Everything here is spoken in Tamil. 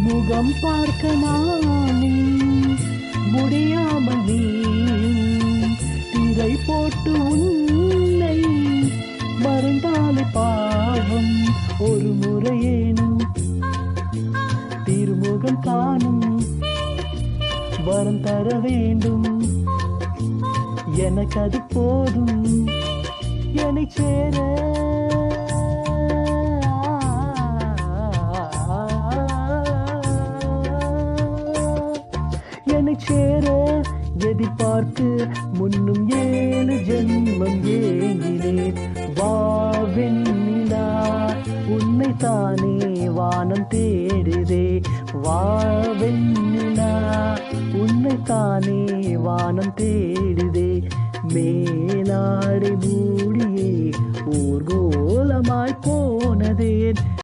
முகம் பார்க்க நானே முடியாமல் நீயும் திரை போட்டு உன்னை மறைந்தாலே பாவம். ஒரு முறையேனும் திருமுகம் காணும் வரம் தர வேண்டும். எனக்கு அது போதும் என்னை சேர. என்னை சேர எதிர்பார்த்து முன்னும் 7 ஜென்மம் ஏங்கினேன். வாவெண்ணிலா உன்னை தானே வானம் தேடுதே. வாவெண்ணிலா உன்னை தானே வானம் தேடுதே. மேலாடை மூடியே ஊர்கோலமாய் போனதேன்.